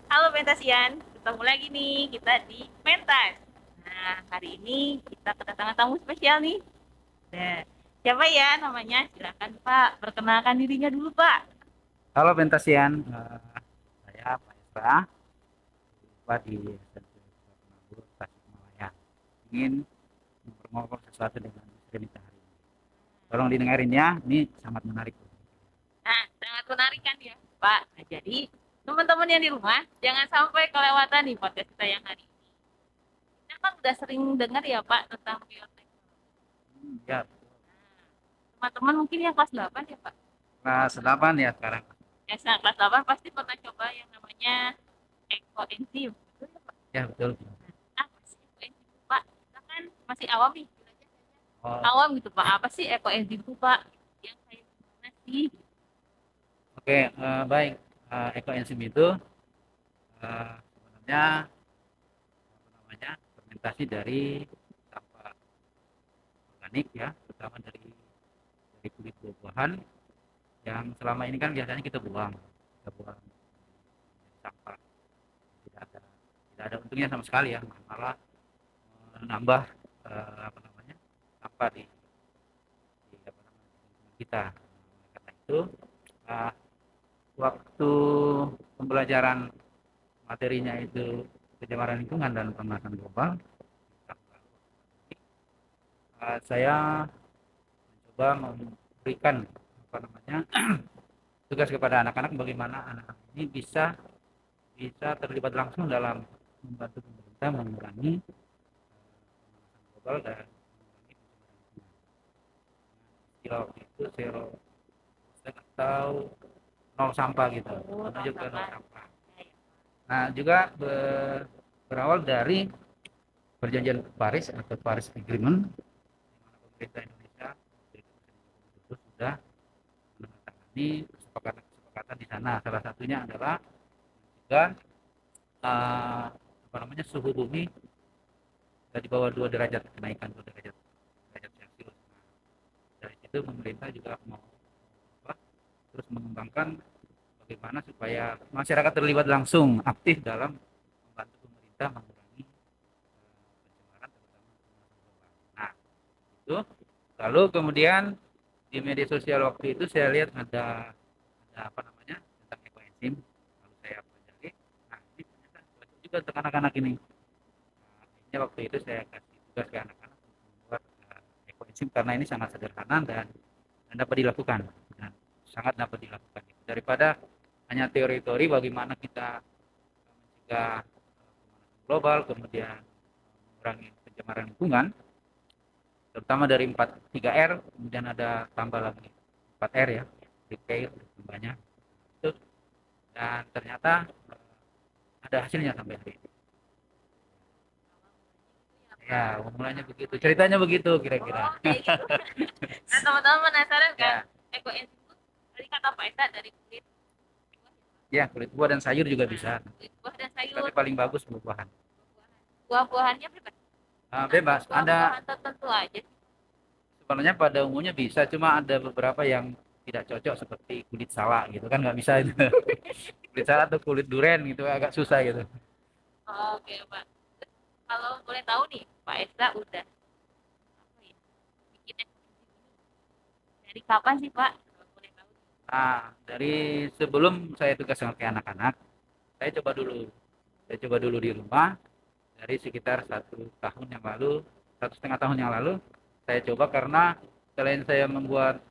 Halo Pentasian, ketemu lagi nih kita di Pentas. Nah, hari ini kita kedatangan tamu spesial nih. Nah, siapa ya namanya? Silakan Pak, perkenalkan dirinya dulu Pak. Halo Pentasian, saya Pak Esra, Pak di SMP Penanggur Tasikmalaya. Ingin ngobrol sesuatu dengan Istri hari ini. Tolong didengarin ya, ini sangat menarik. Nah, sangat menarik kan ya Pak. Nah, jadi teman-teman yang di rumah jangan sampai kelewatan nih podcast kita yang hari ini. Kita kan udah sering dengar ya Pak tentang bioteknologi. Ya, Nah, teman-teman mungkin yang kelas 8 ya Pak. kelas 8 ya sekarang. Yang kelas 8 pasti pernah coba yang namanya ekoenzim. Betul ya Pak? Ya betul. Apa sih ekoenzim itu Pak? Kita kan masih awam nih. Oh, Awam gitu Pak. Apa sih ekoenzim itu Pak? Yang kayak gimana sih? oke, baik. Ekoenzim itu sebenarnya apa namanya fermentasi dari sampah organik ya, terutama dari kulit buah-buahan yang selama ini kan biasanya kita buang sampah. Tidak ada untungnya sama sekali ya, malah menambah apa namanya sampah di apa namanya lingkungan kita. Karena itu uh, waktu pembelajaran materinya itu pencemaran lingkungan dan pemanasan global, saya mencoba memberikan apa namanya tugas kepada anak-anak bagaimana anak-anak ini bisa bisa terlibat langsung dalam membantu pemerintah mengurangi pemanasan global dan mengurangi pencemaran lingkungan. Istilah waktu itu zero atau nol sampah gitu, Oh, menuju ke nol sampah. sampah. Nah juga berawal dari perjanjian Paris atau Paris Agreement, di mana pemerintah Indonesia itu sudah menandatangani kesepakatan di sana. Salah satunya adalah juga apa namanya suhu bumi di bawah 2 derajat, kenaikan 2 derajat Celcius. Dari situ pemerintah juga mau apa, terus mengembangkan bagaimana supaya masyarakat terlibat langsung aktif dalam membantu pemerintah mengurangi pencemaran terutama pemanasan global. Nah, itu lalu kemudian di media sosial waktu itu saya lihat ada apa namanya tentang ekoenzim, lalu saya pelajari. Nah, ini ternyata cocok juga untuk anak-anak ini. Nah, akhirnya waktu itu saya kasih tugas ke anak-anak untuk membuat ekoenzim karena ini sangat sederhana dan dapat dilakukan. Dan sangat dapat dilakukan daripada hanya teori-teori bagaimana kita mencegah pemanasan global, kemudian mengurangi pencemaran lingkungan, terutama dari 3R, kemudian ada tambah lagi 4R ya, repair tambahnya itu, dan ternyata ada hasilnya sampai hari ini. Ya, mulanya begitu, ceritanya begitu kira-kira. Oh, kayak gitu. Nah, teman-teman penasaran kan? Ya, Ekoenzim itu dari kata Pak Esa dari kulit buah ya, Pak? ya kulit buah dan sayur juga Nah, bisa, kulit buah dan tapi sayur. paling bagus buah-buahan. Buah-buahan. Buah-buahannya bebas. Atau Bebas, ada. buah-buahan tertentu aja sih. Sebenarnya pada umumnya bisa, cuma ada beberapa yang tidak cocok seperti kulit salak gitu kan, nggak bisa itu. Kulit salak atau kulit duren gitu agak susah gitu. Oh, oke, Pak. Terus, kalau boleh tahu nih, Pak Esa udah apa ya? Bikin ekoenzim ini dari kapan sih, Pak? Kalau boleh tahu. Nah, dari sebelum saya tugas sama ke anak-anak, saya coba dulu di rumah dari sekitar 1 tahun yang lalu, 1,5 tahun yang lalu, saya coba karena selain saya membuat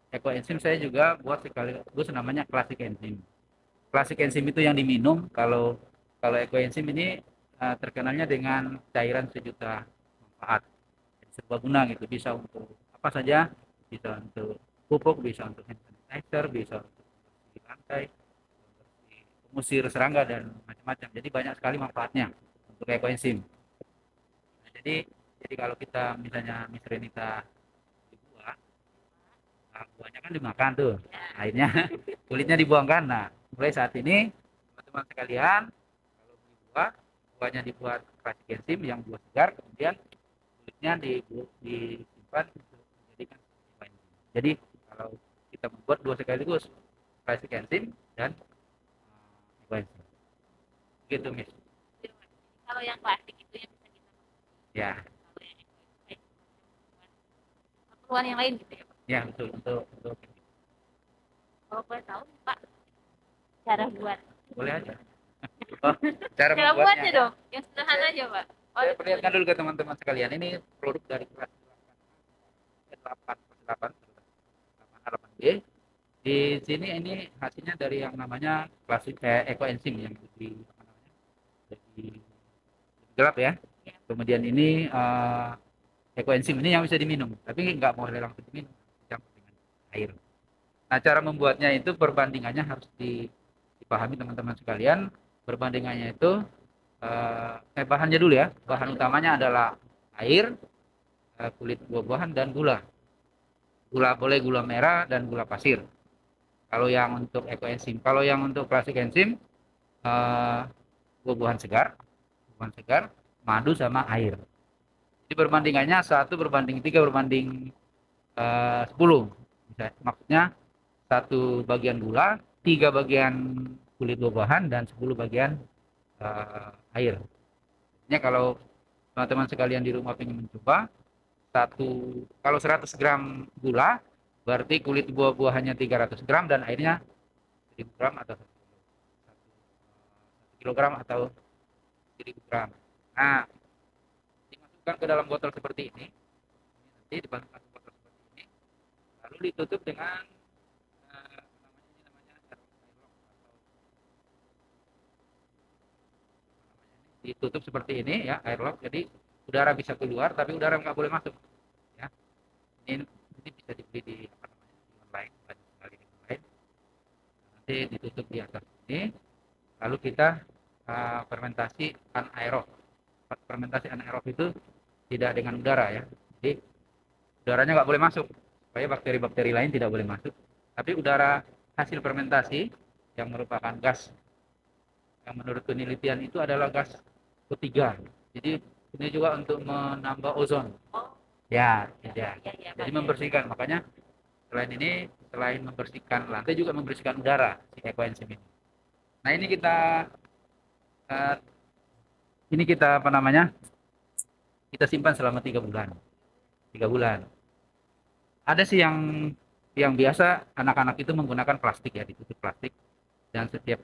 ekoenzim, saya juga buat sekaligus namanya classic enzim. Classic enzim itu yang diminum. Kalau ekoenzim ini terkenalnya dengan cairan sejuta manfaat. Jadi serbaguna gitu, bisa untuk apa saja, bisa untuk pupuk, bisa untuk hand sanitizer, bisa untuk membersih lantai, membersih pengusir serangga dan macam-macam. Jadi banyak sekali manfaatnya untuk ekoenzim. Nah, jadi kalau kita misalnya misrenita dibuat, nah, buahnya kan dimakan tuh, Ya. akhirnya kulitnya dibuangkan. Nah, mulai saat ini teman-teman sekalian kalau beli buahnya dibuat racik enzim yang buah segar, kemudian kulitnya disimpan untuk dijadikan Jadi kalau kita membuat dua sekaligus, plastik enzim dan ekoenzim. Gitu, Miss. Kalau yang plastik itu yang bisa kita Ya, kalau yang ekonomi keperluan yang lain gitu ya Pak. ya untuk Kalau boleh tahu Pak cara buat boleh aja. Oh, cara cara membuatnya buatnya ya. dong yang sederhana aja Pak. Oh, Saya perlihatkan dulu ke teman-teman sekalian. Ini produk dari kelas 8 8 8B. Di sini ini hasilnya dari yang namanya klasik ekoenzim yang lebih apa namanya? Lebih gelap ya. Kemudian ini ekoenzim ini yang bisa diminum, tapi nggak boleh langsung diminum, dicampur dengan air. Nah, cara membuatnya itu perbandingannya harus dipahami teman-teman sekalian. Perbandingannya itu bahannya dulu ya. Bahan utamanya adalah air, kulit buah-buahan dan gula. Gula boleh gula merah dan gula pasir. Kalau yang untuk ekoenzim, kalau yang untuk klasik enzim eh, buah-buahan segar, madu sama air. Jadi perbandingannya 1 berbanding 3 berbanding 10. Maksudnya 1 bagian gula, 3 bagian kulit buah-buahan dan 10 bagian air. Ini kalau teman-teman sekalian di rumah ingin mencoba, kalau 100 gram gula, berarti kulit buah-buahannya 300 gram dan airnya 1000 gram atau 1 kilogram atau 1000 gram. Nah, dimasukkan ke dalam botol seperti ini, nanti dimasukkan ke botol seperti ini, lalu ditutup dengan namanya airlock atau ditutup seperti ini ya, airlock. Jadi udara bisa keluar, tapi udara nggak boleh masuk. Ya, ini bisa dibeli di apa namanya di online, banyak sekali di online. Nanti ditutup di atas ini, lalu kita fermentasi anaerob. Fermentasi anaerob itu tidak dengan udara ya, jadi udaranya nggak boleh masuk supaya bakteri-bakteri lain tidak boleh masuk, tapi udara hasil fermentasi yang merupakan gas yang menurut penelitian itu adalah gas ketiga. Jadi ini juga untuk menambah ozon. oh Ya, ya, ya. ya, ya, Jadi Pak, ya. membersihkan. Makanya selain membersihkan lantai juga membersihkan udara si ekoenzim ini. Nah, eh, ini kita apa namanya? Kita simpan selama 3 bulan. 3 bulan. Ada sih yang biasa anak-anak itu menggunakan plastik ya, ditutup plastik dan setiap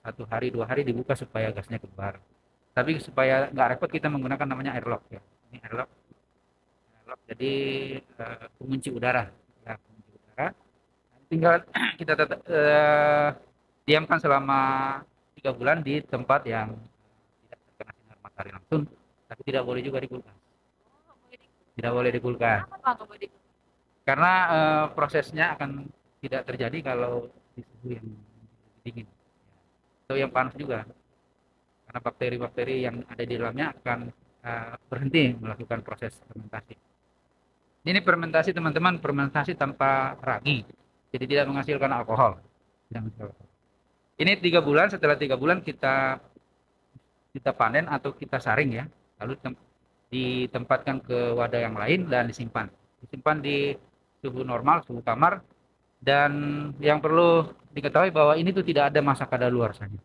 1 hari 2 hari dibuka supaya gasnya keluar. Tapi supaya nggak repot kita menggunakan namanya airlock ya. Ini airlock jadi pengunci udara. Ya, pengunci udara. Tinggal kita diamkan selama 3 bulan di tempat yang tidak terkena sinar matahari langsung, tapi tidak boleh juga di kulkas. Oh, nggak boleh di- Tidak boleh di kulkas. Kenapa Pak nggak boleh di- Karena prosesnya akan tidak terjadi kalau di suhu yang dingin atau yang panas juga. Karena bakteri-bakteri yang ada di dalamnya akan berhenti melakukan proses fermentasi. Ini fermentasi teman-teman, fermentasi tanpa ragi, jadi tidak menghasilkan alkohol. Ini 3 bulan, setelah 3 bulan kita kita panen atau kita saring ya, lalu ditempatkan ke wadah yang lain dan disimpan di suhu normal, suhu kamar. Dan yang perlu diketahui bahwa ini tuh tidak ada masa kadaluarsanya.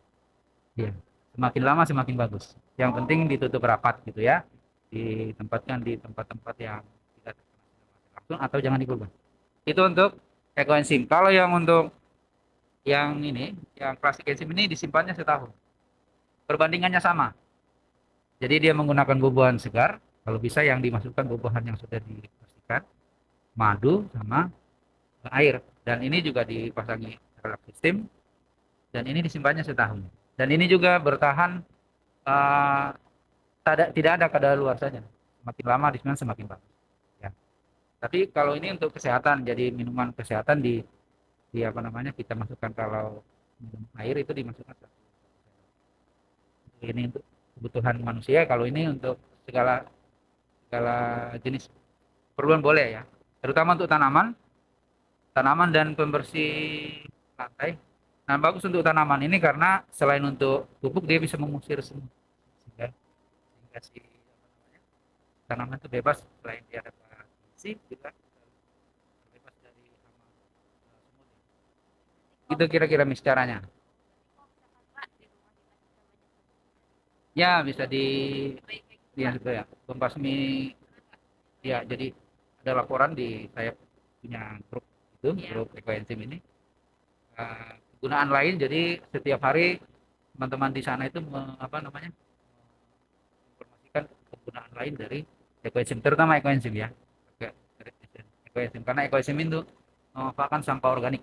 Ya, semakin lama semakin bagus. Yang penting ditutup rapat gitu ya, ditempatkan di tempat-tempat yang tidak terkena sinar langsung atau jangan dikulkas. Itu untuk ekoenzim. Kalau yang untuk yang ini, yang plastik enzim ini disimpannya setahun. Perbandingannya sama. Jadi dia menggunakan buah-buahan segar. Kalau bisa yang dimasukkan buah-buahan yang sudah dibersihkan, madu sama air. Dan ini juga dipasangi relak sistem. Dan ini disimpannya setahun. Dan ini juga bertahan uh, tidak ada kadaluarsanya. Semakin lama disimpan semakin bagus. Ya. Tapi kalau ini untuk kesehatan, jadi minuman kesehatan di apa namanya kita masukkan kalau minum air itu dimasukkan ini untuk kebutuhan manusia. Kalau ini untuk segala segala jenis perluan boleh ya, terutama untuk tanaman dan pembersih lantai. Nah, bagus untuk tanaman ini karena selain untuk pupuk dia bisa mengusir semut, sehingga si apa namanya tanaman itu bebas, selain dia dapat gizi juga bebas dari Itu kira-kira mis caranya. Pak, di rumah kita bisa Ya bisa di baik kayak gitu, ya Pak. itu ya pembasmi ya. Jadi ada laporan di saya punya grup itu, Iya. grup ekoenzim ini. Kegunaan lain, jadi setiap hari teman-teman di sana itu apa namanya, informasikan kegunaan lain dari ekoenzim, terutama ekoenzim ya. Ekoenzim karena ekoenzim itu merupakan sampah organik.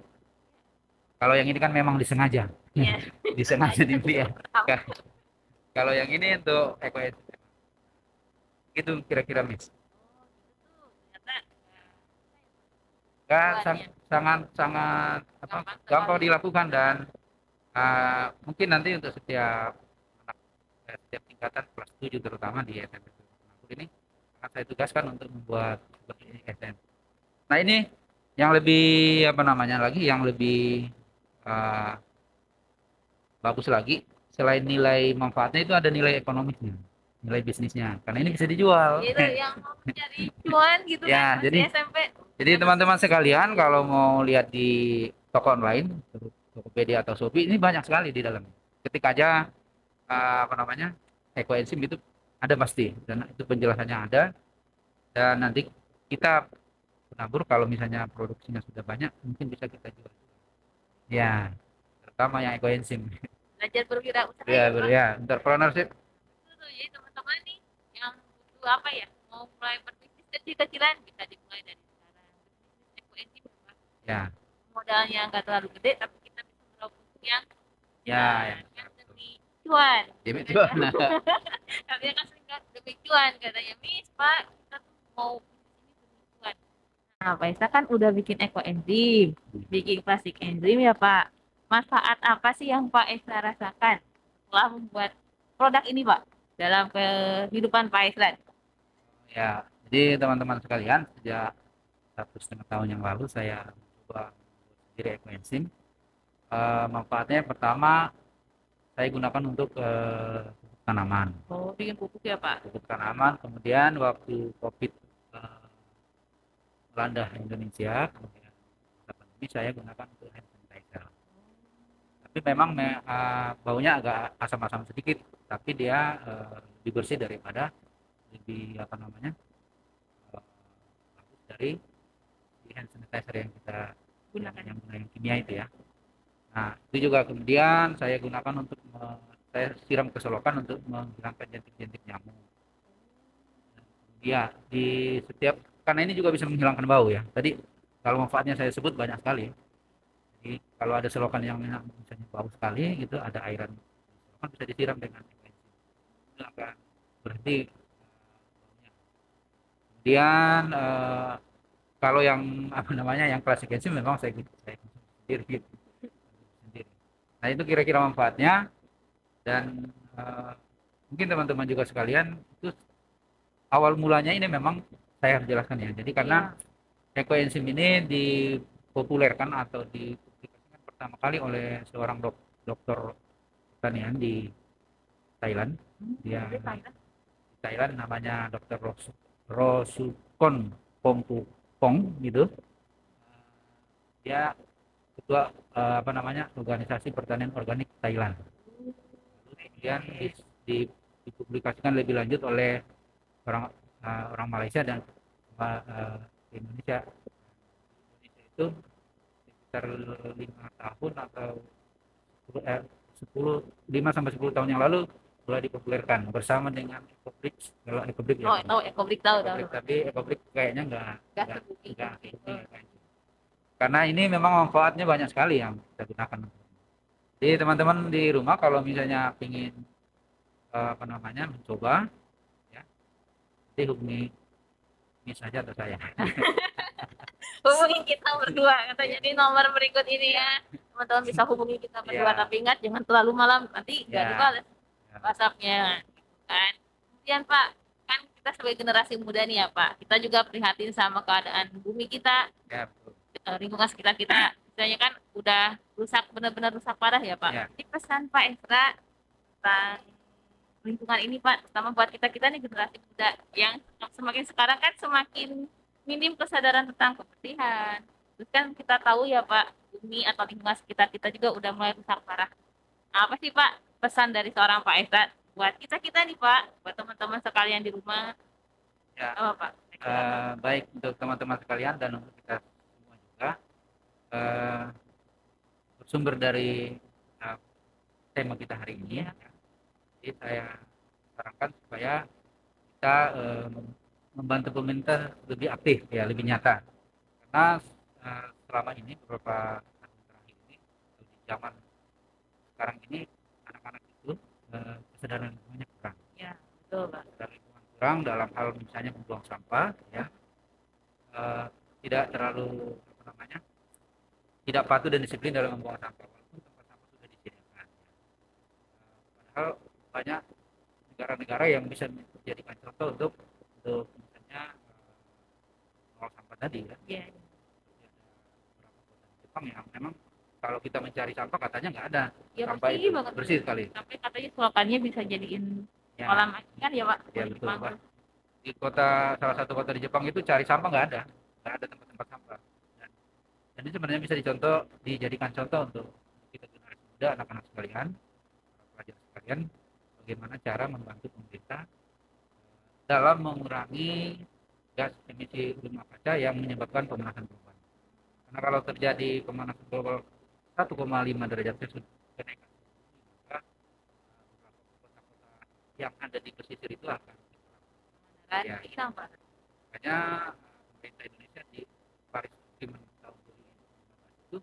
Kalau yang ini kan memang disengaja, Iya. disengaja dibeli ya. Paham. Kalau yang ini untuk ekoenzim itu kira-kira Miss. Oh, gitu tuh. Ternyata Kan tujuannya sangat sangat apa, gampang gampang sekali. dilakukan dan mungkin nanti untuk setiap anak, setiap tingkatan kelas 7 terutama di SMP Penanggur ini akan saya tugaskan untuk membuat seperti ini SM. Nah ini yang lebih apa namanya lagi, yang lebih uh, bagus lagi, selain nilai manfaatnya itu ada nilai ekonomisnya, nilai bisnisnya, karena ini Iya. bisa dijual. Itu yang mau cari cuan gitu kan Ya, masih jadi SMP. Ternyata teman-teman sekalian kalau mau lihat di toko online, Tokopedia atau Shopee, ini banyak sekali di dalam. Ketik aja apa namanya, ekoenzim itu ada pasti, dan itu penjelasannya ada. Dan nanti kita penabur kalau misalnya produksinya sudah banyak, mungkin bisa kita jual. Ya, terutama yang ekoenzim. belajar berwirausaha Ya, ya, Pak. ya, entrepreneurship. Itu tuh, jadi teman-teman nih yang butuh apa ya, mau mulai berbisnis kecil-kecilan bisa dimulai dari sekarang. Bisnis ekoenzim ya, Pak. Ya, Modalnya nggak terlalu gede, tapi kita bisa meraup untung yang ya, besar yang kan besar betul. demi cuan. Jadi itu. Katanya, katanya kan sering kan demi cuan katanya, Miss, Pak, kita tuh mau bisnis ini demi cuan. Nah, Pak Isa kan udah bikin ekoenzim, bikin plastik enzim ya, Pak. Manfaat apa sih yang Pak Isa rasakan setelah membuat produk ini, Pak, dalam kehidupan Pak Isa? Ya, jadi teman-teman sekalian, sejak 1,5 tahun yang lalu saya coba membuat sendiri ekoenzim. Manfaatnya pertama saya gunakan untuk pupuk tanaman. Oh, bikin pupuk ya, Pak? Pupuk tanaman, kemudian waktu COVID eh, melanda Indonesia, kemudian masa pandemi, saya gunakan untuk hand sanitizer. Tapi memang baunya agak asam-asam sedikit, tapi dia lebih bersih daripada, lebih apa namanya, eh, bagus dari di hand sanitizer yang kita Gunakan. yang kimia itu ya. Nah, itu juga kemudian saya gunakan untuk saya siram ke selokan untuk menghilangkan jentik-jentik nyamuk. Ya, di setiap, karena ini juga bisa menghilangkan bau ya. Tadi kalau manfaatnya saya sebut banyak sekali. Jadi kalau ada selokan yang misalnya bau sekali gitu, ada airan selokan, bisa disiram dengan bensin. Itu akan berhenti baunya. Kemudian kalau yang apa namanya, yang klasik bensin memang saya konsumsi sendiri gitu. Sendiri. Nah, itu kira-kira manfaatnya. Dan mungkin teman-teman juga sekalian, itu awal mulanya ini memang saya harus jelaskan ya. Jadi karena Iya. ekoenzim ini dipopulerkan atau dipublikasikan pertama kali oleh seorang dokter pertanian di Thailand. Dia Jadi di Thailand. Thailand namanya Dokter Rosukon Pongpupong gitu. Dia ketua apa namanya, organisasi pertanian organik Thailand. Lalu kemudian dipublikasikan lebih lanjut oleh orang orang Malaysia dan Indonesia. Indonesia itu sekitar 5 tahun atau 10, 5 sampai 10 tahun yang lalu mulai dipopulerkan bersama dengan Ecobrik. Kalau Ecobrik ya, Oh, tahu Ekobrik, tahu tahu. Ecobrik, tapi Ecobrik kayaknya Gas nggak terbukti. nggak ini, karena ini memang manfaatnya banyak sekali yang kita gunakan. Jadi teman-teman di rumah kalau misalnya ingin apa namanya, mencoba ya, nanti hubungi ini saja atau saya. Hubungi kita berdua katanya Ya, di nomor berikut ini ya. Teman-teman bisa hubungi kita berdua, ya, tapi ingat jangan terlalu malam, nanti nggak ya, dibalas ya, WhatsApp-nya gitu kan. Kemudian Pak, kan kita sebagai generasi muda nih ya Pak, kita juga prihatin sama keadaan bumi kita, ya, betul. lingkungan sekitar kita. Misalnya kan udah rusak, benar-benar rusak parah ya Pak. Ya, Jadi pesan Pak Esra tentang lingkungan ini Pak, terutama buat kita nih generasi muda yang semakin sekarang kan semakin minim kesadaran tentang kebersihan. Terus kan kita tahu ya Pak, bumi atau lingkungan sekitar kita juga udah mulai rusak parah. Apa sih Pak pesan dari seorang Pak Esat buat kita nih Pak, buat teman-teman sekalian di rumah? Ya, Apa Pak? baik untuk teman-teman sekalian dan untuk kita semua juga, eh, bersumber dari eh, tema kita hari ini. Ya, Jadi saya sarankan supaya kita membantu pemerintah lebih aktif, ya lebih nyata. Karena selama ini beberapa tahun terakhir ini, di zaman sekarang ini, anak-anak itu kesadaran lingkungannya kurang. ya, betul Pak. Kesadaran lingkungan kurang dalam hal misalnya membuang sampah, ya, eh, tidak terlalu apa namanya, tidak patuh dan disiplin dalam membuang sampah walaupun tempat sampah sudah disediakan. Padahal banyak negara-negara yang bisa menjadikan contoh untuk misalnya nol sampah tadi, ya. Iya. Jadi ada beberapa kota di Jepang yang memang kalau kita mencari sampah katanya nggak ada Ya sampah bersih itu, banget. bersih sekali. Sampai katanya selokannya bisa jadiin Ya, kolam ikan ya Pak. ya Di betul Jepang. Pak. Di kota, salah satu kota di Jepang itu cari sampah nggak ada tempat-tempat sampah. Dan, dan ini sebenarnya bisa dijadikan contoh untuk kita generasi muda, anak-anak sekalian, pelajar sekalian, bagaimana cara membantu pemerintah dalam mengurangi gas emisi rumah kaca yang menyebabkan pemanasan global. Karena kalau terjadi pemanasan global 1,5 derajat Celcius kenaikan suhu, maka beberapa kota-kota yang ada di pesisir itu akan Kan? ya, Iya Pak. makanya pemerintah Indonesia di Paris Agreement tahun 2015 itu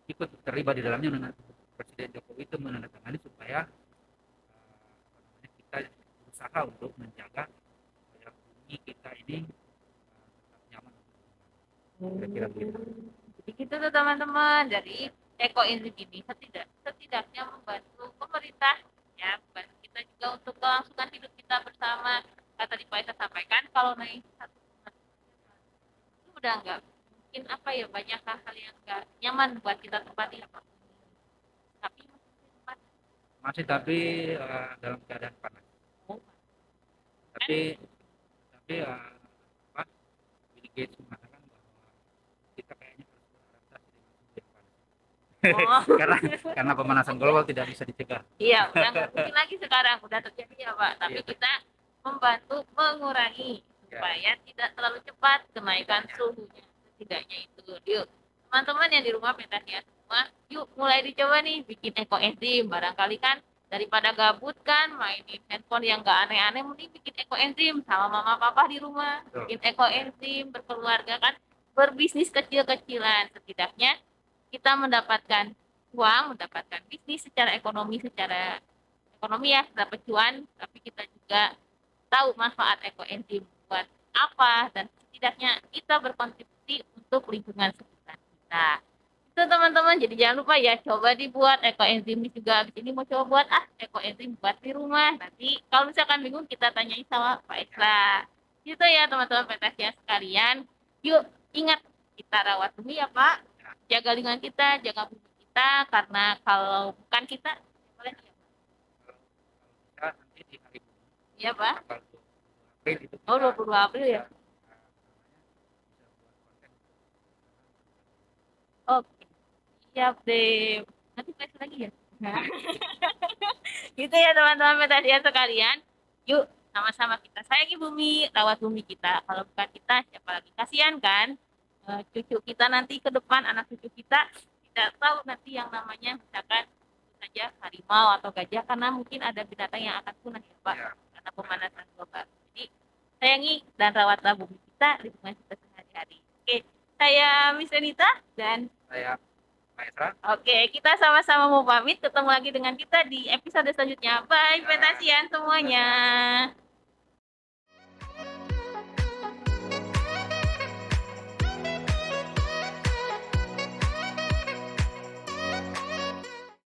ikut terlibat di dalamnya. Presiden Jokowi itu menandatangani supaya apa namanya, kita berusaha untuk menjaga supaya bumi kita ini tetap nyaman untuk digunakan. Kira-kira begitu. Jadi gitu tuh teman-teman, dari ekoenzim ini setidaknya membantu pemerintah ya, membantu kita juga untuk kelangsungan hidup kita bersama. Kata di Pak Isa sampaikan kalau naik satu itu udah nggak mungkin apa ya, banyak hal-hal yang nggak nyaman buat kita tempati apa. Tapi tempat Masih tapi dalam keadaan panas. kan. Tapi apa, Bill Gates mengatakan bahwa kita kayaknya harus beradaptasi dengan suhu yang panas. Oh. Karena pemanasan global tidak bisa dicegah. Iya, udah nggak mungkin lagi sekarang, udah terjadi ya Pak. Tapi Iya. kita membantu mengurangi Ya. supaya tidak terlalu cepat kenaikan suhunya. Setidaknya itu. Yuk, teman-teman yang di rumah Pentasia semua, yuk mulai dicoba nih bikin ekoenzim. Barangkali kan daripada gabut kan mainin handphone yang nggak aneh-aneh, mending bikin ekoenzim sama mama papa di rumah. Betul. Bikin ekoenzim berkeluarga kan, berbisnis kecil-kecilan. Setidaknya kita mendapatkan uang, mendapatkan bisnis secara ekonomi ya, dapat cuan, tapi kita juga tahu manfaat ekoenzim buat apa, dan setidaknya kita berkontribusi untuk lingkungan sekitar kita. Itu teman-teman, jadi jangan lupa ya, coba dibuat ekoenzim juga. Abis ini mau coba buat ekoenzim buat di rumah. Nanti kalau misalkan bingung kita tanyain sama Pak Isla. Gitu ya teman-teman Pentasia sekalian. Yuk, ingat kita rawat bumi ya Pak. Jaga lingkungan kita, jaga bumi kita, karena kalau bukan kita, siapa lagi ya Pak? Kalau bisa nanti di hari bumi Iya Pak. tanggal 22 April itu Oh, kita 22 April ya. bisa buat konten. Oke. Siap deh. Nanti flash lagi ya. Gitu ya teman-teman Pentasia sekalian. Yuk, sama-sama kita sayangi bumi, rawat bumi kita. Kalau bukan kita, siapa lagi? Kasihan kan? Cucu kita nanti ke depan, anak cucu kita tidak tahu nanti yang namanya misalkan tentu saja harimau atau gajah, karena mungkin ada binatang yang akan punah ya Pak, Ya. karena pemanasan global. Jadi sayangi dan rawatlah bumi kita, lingkungan kita sehari-hari. Oke, saya Miss Anita dan Saya Pak Esra. oke, kita sama-sama mau pamit. Ketemu lagi dengan kita di episode selanjutnya. Bye, Ya. Pentasian semuanya.